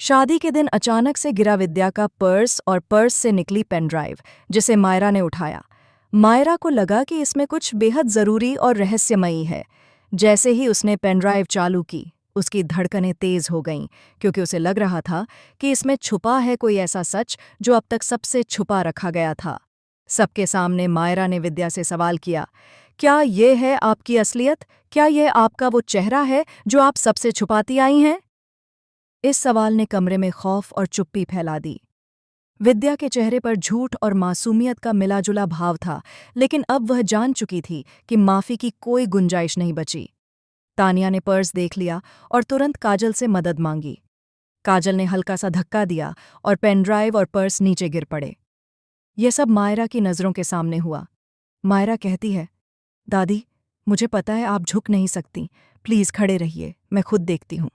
शादी के दिन अचानक से गिरा विद्या का पर्स और पर्स से निकली पेन ड्राइव, जिसे मायरा ने उठाया। मायरा को लगा कि इसमें कुछ बेहद जरूरी और रहस्यमयी है। जैसे ही उसने पेन ड्राइव चालू की, उसकी धड़कनें तेज हो गईं, क्योंकि उसे लग रहा था कि इसमें छुपा है कोई ऐसा सच जो अब तक सबसे छुपा रखा गया था। सबके सामने मायरा ने विद्या से सवाल किया, क्या ये है आपकी असलियत? क्या ये आपका वो चेहरा है जो आप सबसे छुपाती आई हैं? इस सवाल ने कमरे में खौफ और चुप्पी फैला दी। विद्या के चेहरे पर झूठ और मासूमियत का मिलाजुला भाव था, लेकिन अब वह जान चुकी थी कि माफी की कोई गुंजाइश नहीं बची। तानिया ने पर्स देख लिया और तुरंत काजल से मदद मांगी। काजल ने हल्का सा धक्का दिया और पेन ड्राइव और पर्स नीचे गिर पड़े। यह सब मायरा की नज़रों के सामने हुआ। मायरा कहती है, दादी, मुझे पता है आप झुक नहीं सकती, प्लीज़ खड़े रहिए, मैं खुद देखती हूँ।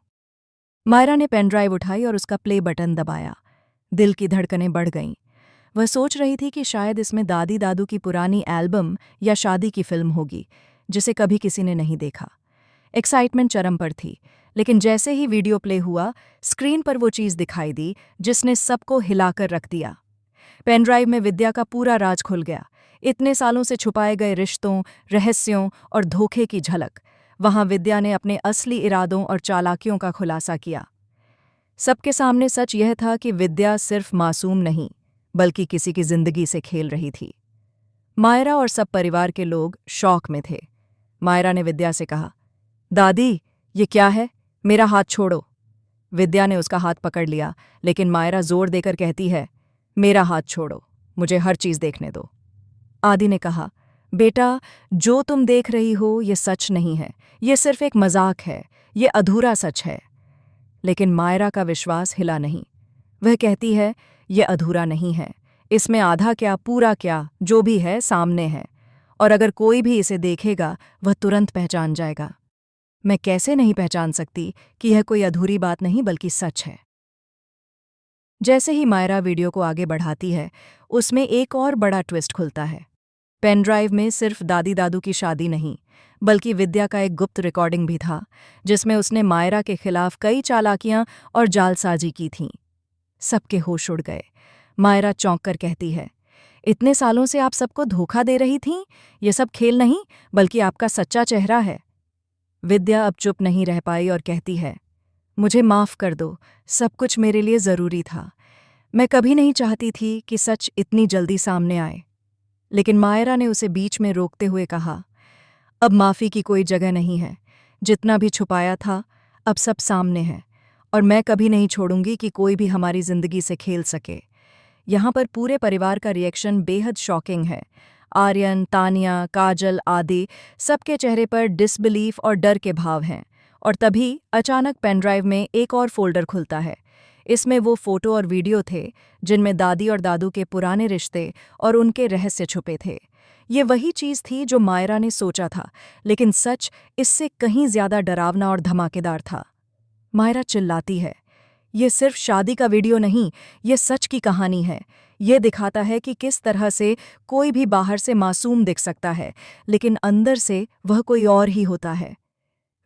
मायरा ने पेन ड्राइव उठाई और उसका प्ले बटन दबाया। दिल की धड़कनें बढ़ गईं। वह सोच रही थी कि शायद इसमें दादी दादू की पुरानी एल्बम या शादी की फिल्म होगी, जिसे कभी किसी ने नहीं देखा। एक्साइटमेंट चरम पर थी, लेकिन जैसे ही वीडियो प्ले हुआ, स्क्रीन पर वो चीज़ दिखाई दी जिसने सबको हिलाकर रख दिया। पेन ड्राइव में विद्या का पूरा राज खुल गया। इतने सालों से छुपाए गए रिश्तों, रहस्यों और धोखे की झलक। वहां विद्या ने अपने असली इरादों और चालाकियों का खुलासा किया। सबके सामने सच यह था कि विद्या सिर्फ मासूम नहीं, बल्कि किसी की जिंदगी से खेल रही थी। मायरा और सब परिवार के लोग शॉक में थे। मायरा ने विद्या से कहा, दादी, ये क्या है? मेरा हाथ छोड़ो। विद्या ने उसका हाथ पकड़ लिया, लेकिन मायरा जोर देकर कहती है, मेरा हाथ छोड़ो, मुझे हर चीज़ देखने दो। आदि ने कहा, बेटा, जो तुम देख रही हो ये सच नहीं है, ये सिर्फ एक मजाक है, ये अधूरा सच है। लेकिन मायरा का विश्वास हिला नहीं। वह कहती है, ये अधूरा नहीं है, इसमें आधा क्या पूरा क्या जो भी है सामने है, और अगर कोई भी इसे देखेगा वह तुरंत पहचान जाएगा। मैं कैसे नहीं पहचान सकती कि यह कोई अधूरी बात नहीं बल्कि सच है। जैसे ही मायरा वीडियो को आगे बढ़ाती है, उसमें एक और बड़ा ट्विस्ट खुलता है। पेन ड्राइव में सिर्फ दादी दादू की शादी नहीं, बल्कि विद्या का एक गुप्त रिकॉर्डिंग भी था, जिसमें उसने मायरा के खिलाफ कई चालाकियां और जालसाजी की थीं। सबके होश उड़ गए। मायरा चौंक कर कहती है, इतने सालों से आप सबको धोखा दे रही थीं? ये सब खेल नहीं, बल्कि आपका सच्चा चेहरा है। विद्या अब चुप नहीं रह पाई और कहती है, मुझे माफ़ कर दो, सब कुछ मेरे लिए ज़रूरी था। मैं कभी नहीं चाहती थी कि सच इतनी जल्दी सामने आए। लेकिन मायरा ने उसे बीच में रोकते हुए कहा, अब माफ़ी की कोई जगह नहीं है। जितना भी छुपाया था, अब सब सामने है, और मैं कभी नहीं छोड़ूंगी कि कोई भी हमारी ज़िंदगी से खेल सके। यहाँ पर पूरे परिवार का रिएक्शन बेहद शॉकिंग है। आर्यन, तानिया, काजल आदि सबके चेहरे पर डिसबिलीफ और डर के भाव हैं। और तभी अचानक पेन ड्राइव में एक और फोल्डर खुलता है। इसमें वो फोटो और वीडियो थे जिनमें दादी और दादू के पुराने रिश्ते और उनके रहस्य छुपे थे। ये वही चीज़ थी जो मायरा ने सोचा था, लेकिन सच इससे कहीं ज़्यादा डरावना और धमाकेदार था। मायरा चिल्लाती है, ये सिर्फ शादी का वीडियो नहीं, ये सच की कहानी है। ये दिखाता है कि किस तरह से कोई भी बाहर से मासूम दिख सकता है, लेकिन अंदर से वह कोई और ही होता है।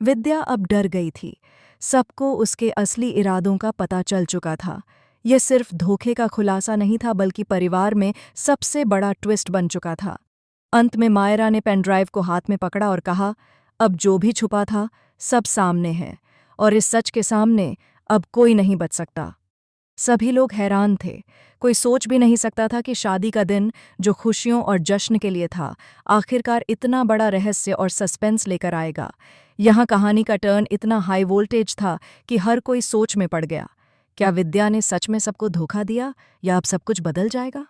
विद्या अब डर गई थी। सबको उसके असली इरादों का पता चल चुका था। यह सिर्फ धोखे का खुलासा नहीं था, बल्कि परिवार में सबसे बड़ा ट्विस्ट बन चुका था। अंत में मायरा ने पेन ड्राइव को हाथ में पकड़ा और कहा, अब जो भी छुपा था सब सामने है, और इस सच के सामने अब कोई नहीं बच सकता। सभी लोग हैरान थे। कोई सोच भी नहीं सकता था कि शादी का दिन, जो खुशियों और जश्न के लिए था, आखिरकार इतना बड़ा रहस्य और सस्पेंस लेकर आएगा। यहाँ कहानी का टर्न इतना हाई वोल्टेज था कि हर कोई सोच में पड़ गया। क्या विद्या ने सच में सबको धोखा दिया, या अब सब कुछ बदल जाएगा?